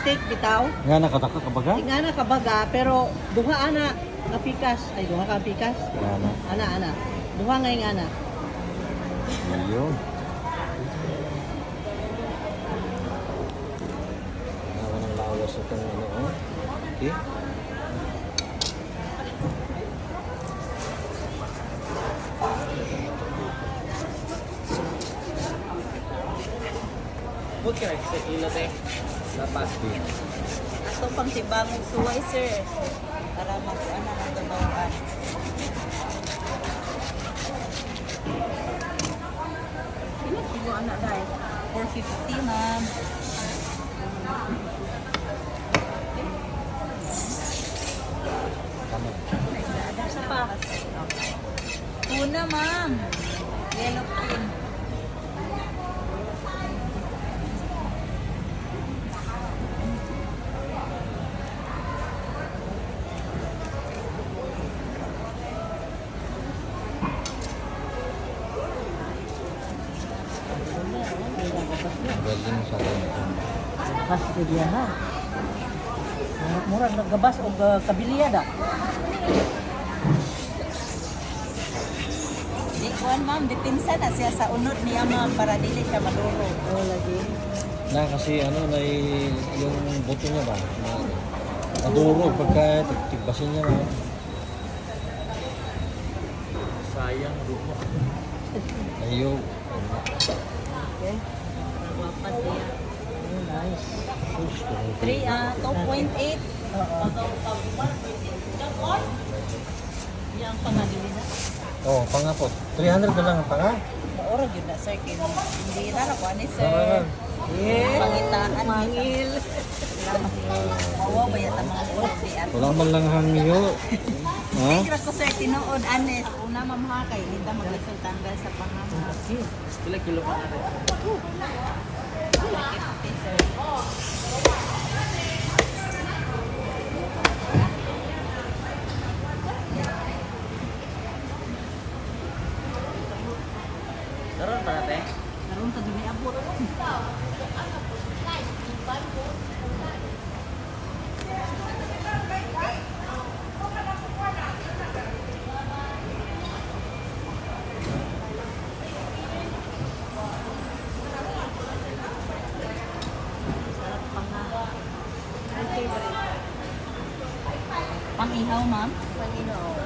stick bitaw. Nga nakataka kabaga? Nga na kabaga pero duha ana nga pikas. Ay duha ka pikas. Nga na. Ana. Duha nga yung ana. Ayun. Naman ang lawas itong ano, oh. Okay. Buti ka sa ilo te. Lapas din. Ato pang tibangog suway sir. Para mag-ana ng tubawan. Pino kilo ana dai? 450 ma'am. Tama. Sa pa. Tuna ma'am. Yellow fin. Galing sa ganito. Pasti dia ha. Murag naggabas og kabiliyada. Di kuan ma'am, dipinsa na siya sa unod niya ma'am para dili siya maduro. Oh, lagi. Na kasi ano na yung buto niya ba? Naduro pagka tigbasin niya ba? Sayang dumo. Ayun. Okay. Wapas niya. Oh, nice. Gusto. 2.8. Oo. Yang pangadili na. Oh, pangapot. 300 na lang ang panga. Maorag yun na sir. Hindi na na kuan ni Tama sir. na. Pangitaan. Mangil. Mawa ba yata mga urdian. Wala man lang hangyo. Ha? Kira ko sir, tinuod anes. Una mamahakay, hindi ta magsultanggal sa pangama. Sila kilo pa na rin. Okay, sir. Daron pa natin. Naroon ka dumi abot. Pang-ihaw, ma'am? Pang-ihaw.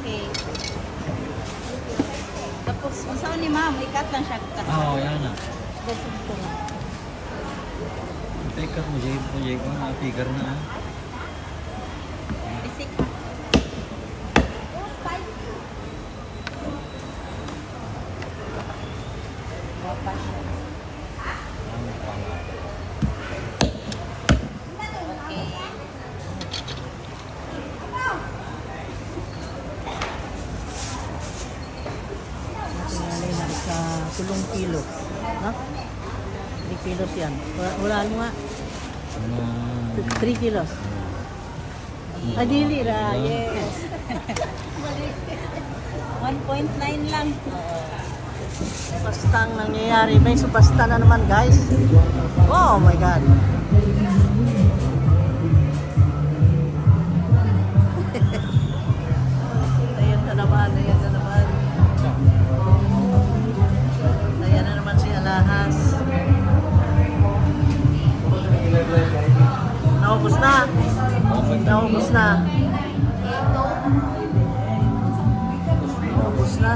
Okay. Tapos, saan ni ma'am? Ikat lang siya. Oo, yan na. Gasog ko nga. Teka mo, Jay ko na. Figure na. Isik. Wapa siya. Ang panga. Okay. Natingali na sa 3 kilo. No? 3 kilos yan. Wala mo nga. 3 kilos. Ah, dili ra. Yes. 1.9 lang. Supastang nangyayari. May supasta na naman, guys. Oh my God. Ayan na naman. Ayan na naman. Ayan na naman si Alahas. Naubos na. Naubos na. Naubos na.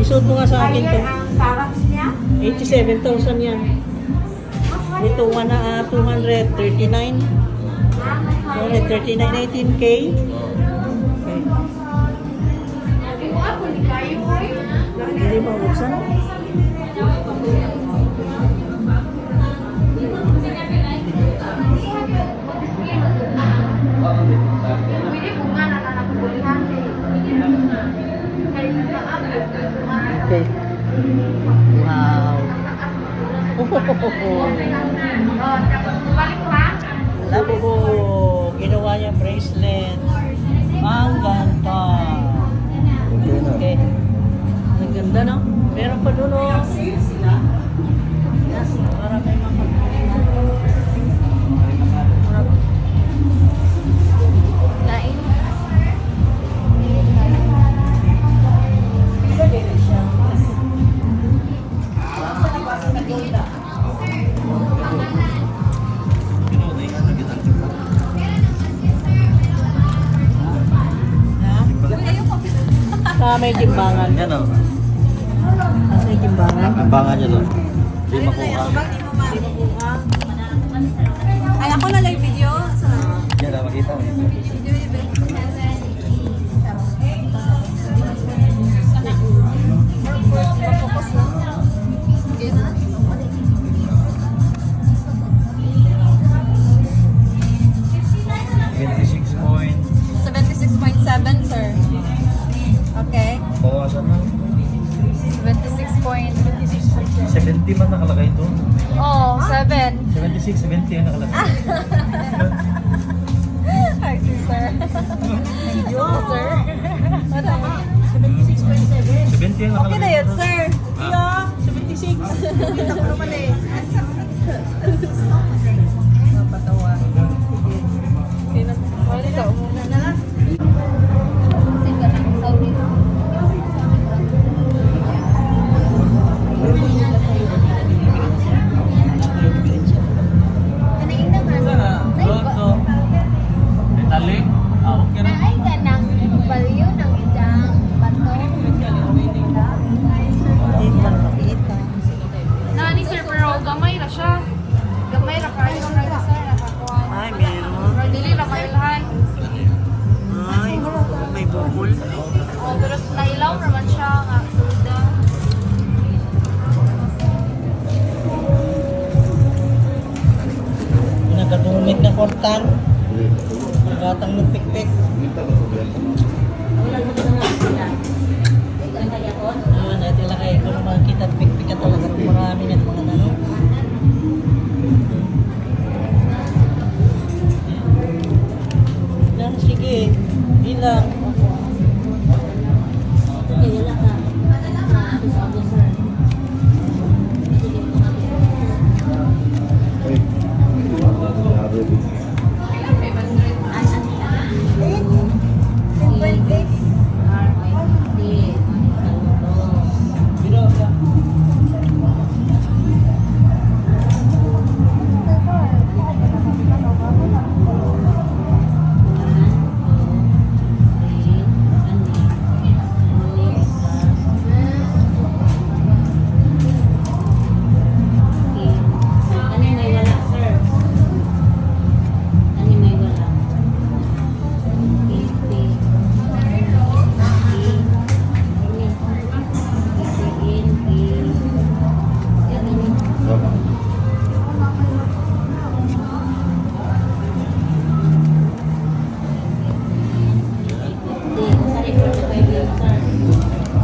isuot mo nga sa akin to. Ang carrots niya? 87,000 yan. Ito 239. 239, 18K. Okay. Hindi mo buksan? Pwede kung nga nakakabulihan. Okay. Wow. Balik pa? Labo ko. Ginawa niya bracelet. Ang ganda. Okay na. Okay. Ang ganda, no? Meron pa doon, oh. Yes, para may Lain. Sa may timbangan. Yan o. Sa may timbangan. Ang banga niya doon. Di makuha. Ay, ako na live video. Yan na makita mo. $26 76.7, sir. Okay. bawasan na. 70 man nakalagay ito. Oh, 7. 76, 70 ang nakalagay. Ay, si sir. Video ko, sir. 76.7. 70 ang nakalagay. Okay na yun, sir. Iya, 76. Kita ko naman eh. Napatawa. Wala ka, umuna na lang. Detalik? Ah, okay na. Naay ka ng balyo ng isang bato. Hindi lang makita. Nani sir, pero gamay ra siya. Gamay ra kayo ang nag-sir, nakakuha. Ay, meron. Pero dili ra mailhan. Ay, may bubol. Oh, pero nailaw naman siya nga suda. Nagkatulog na kortan. Gatang ng pikpik. Ayun, ito lang kayo. Kung makikita pikpik ka talaga. Marami ng mga ano. Yan, sige. Bilang.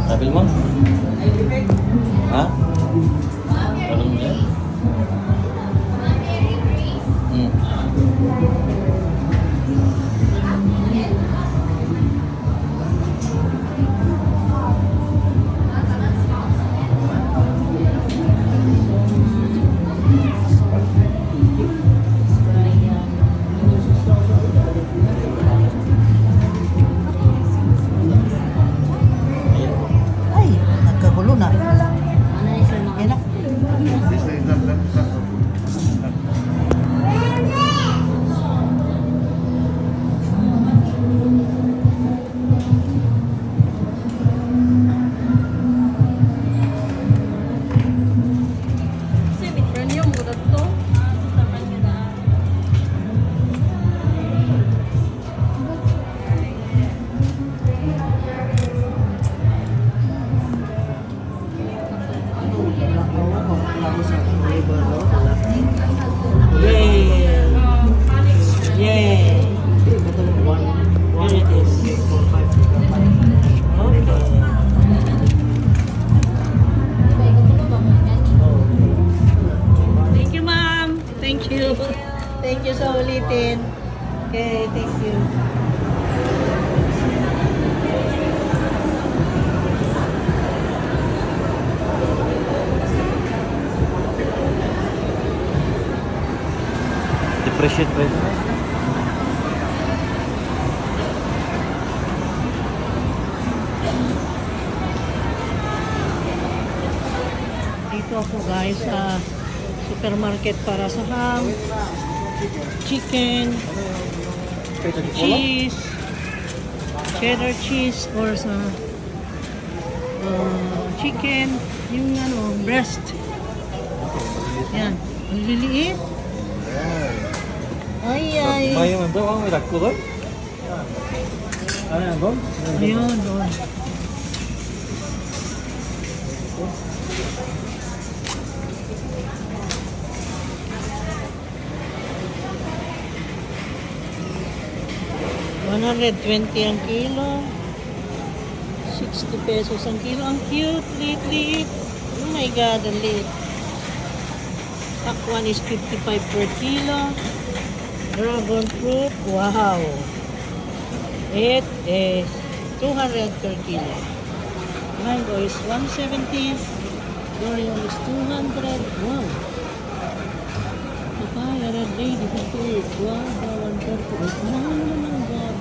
Sabi mo? Ha? Anong niya? Ay, nagkagulo na. Okay, thank you. Depreciate pa ito. Dito ako guys sa supermarket para sa ham, chicken, cheese, cheddar cheese or sa chicken, yung ano, breast. Yan, ang liliit. Ay, ay. May yung ito, may lakko doon? Ano yan doon? Ayun, doon. $120 ang kilo. 60 pesos ang kilo. Ang cute, liit. Oh my God, ang liit. Pakwan is 55 per kilo. Dragon fruit, wow. It is 200 per kilo. Mango is 170. Durian is 200. Wow. Papaya, red lady, 58. Wow, 138. Mahal naman, God.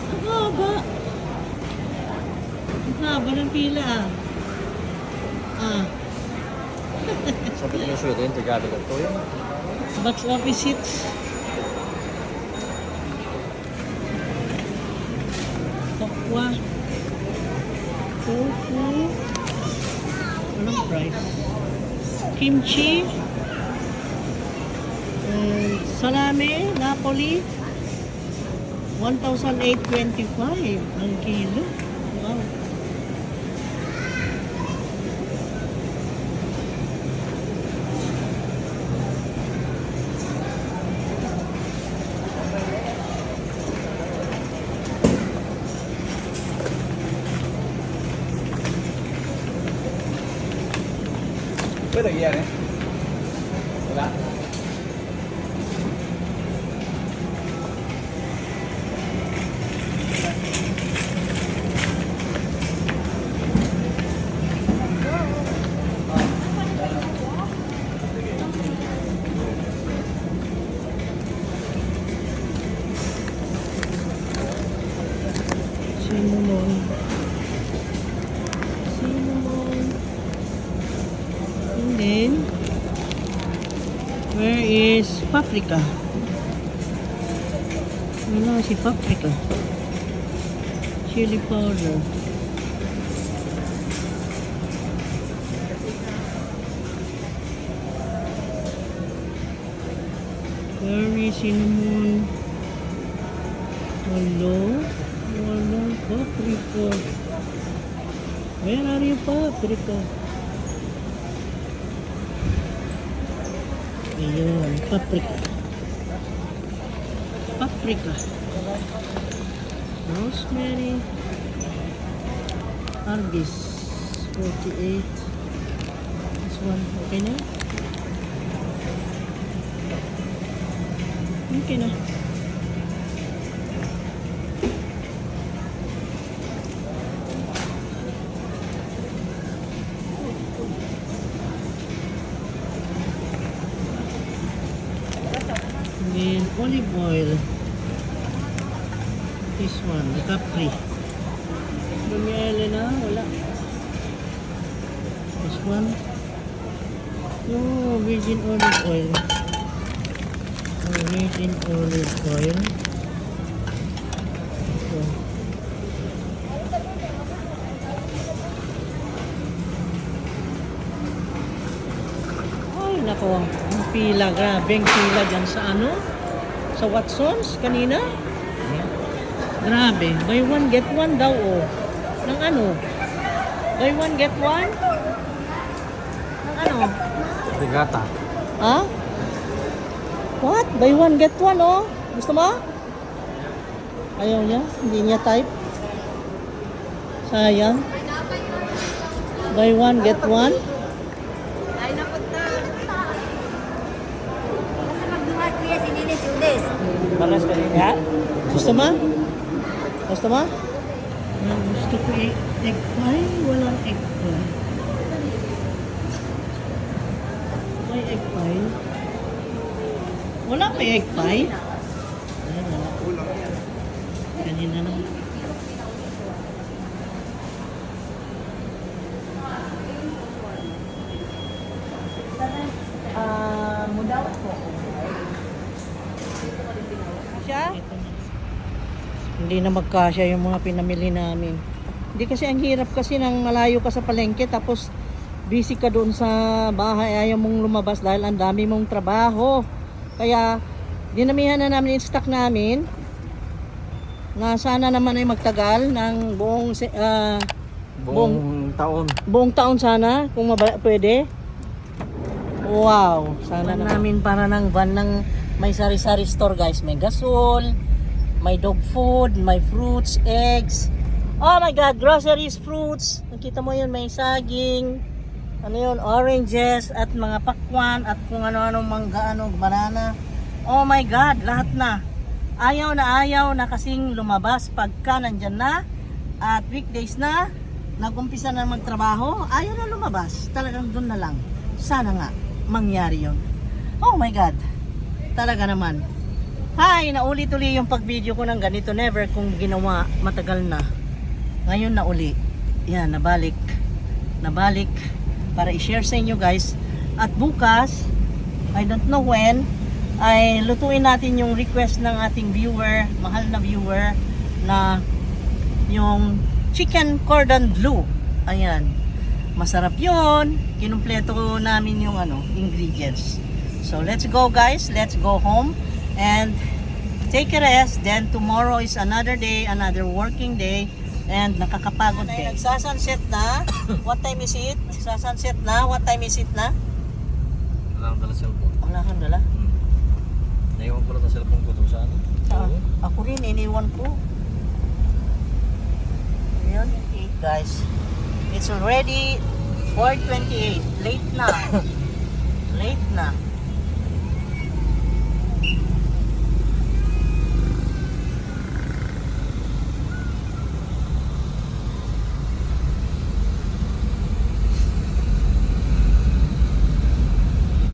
Ang haba. Ang haba ng pila ah. Sabi ko yung suwede, yung Tagalog ito yun. Box office hits. Tokwa. Tofu. Anong price? Kimchi. Salami. Napoli. 1,825 ang kilo. Wow. Pwede yan eh. Wala. Cinnamon. And then, where is paprika? Wala si paprika. Chili powder. Curry, cinnamon. Hello? Walang paprika. Where are you, paprika? Ayun, paprika. Paprika. Rosemary. Arby's. 48. This one, okay na? Okay na. Then olive oil. This one, the Capri. Lumiere na, wala. This one. No, virgin olive oil. Oh, virgin olive oil. So. Ay, nako. Ang pila, grabe ang pila dyan sa ano? Sa Watsons kanina? Grabe. Buy one, get one daw, oh. Nang ano? Buy one, get one? Nang ano? Rigata. Ha? What? Buy one, get one, oh. Gusto mo? Ayaw niya? Hindi niya type? Sayang. Buy one, get one. Ay, napunta. Basta magduhat kuya si Nini Judes. Pares ka rin ha? Gusto mo? Gusto mo? Gusto ko egg pie. Walang egg pie. May egg pie. Wala pa egg pie. Ay, wala. Kanina na. Mudawat po. Siya? Hindi na magkasya yung mga pinamili namin. Hindi kasi ang hirap kasi nang malayo ka sa palengke tapos busy ka doon sa bahay, ayaw mong lumabas dahil ang dami mong trabaho. Kaya dinamihan na namin yung stock namin na sana naman ay magtagal ng Buong taon. buong taon sana kung pwede. Wow, sana namin para ng van ng may sari-sari store guys. May gasol, may dog food, may fruits, eggs. Oh my god, groceries, fruits. Nakita mo yun, may saging, ano yun, oranges at mga pakwan at kung ano-ano mangga, banana. Oh my god, lahat na. Ayaw na kasing lumabas pagka nandyan na at weekdays na, nag-umpisa na magtrabaho, ayaw na lumabas. Talagang doon na lang. Sana nga mangyari yun. Oh my god. Talaga naman. Hi, naulit-uli yung pag-video ko ng ganito. Never kung ginawa, matagal na. Ngayon na uli. Yan, nabalik. Nabalik para i-share sa inyo guys. At bukas, I don't know when, ay lutuin natin yung request ng ating viewer, mahal na viewer, na yung chicken cordon bleu. Ayan. Masarap yun. Kinumpleto namin yung ingredients. So let's go guys. Let's go home and take a rest. Then tomorrow is another day, another working day. And nakakapagod din. Nagsasunset na. What time is it? Nagsasunset na. What time is it na? Wala kang dala cellphone. Wala kang dala. Naiwan ko lang sa cellphone ko doon sa ano. Ako rin, iniwan ko. Ayan, guys. It's already 4:28. Late na. Late na.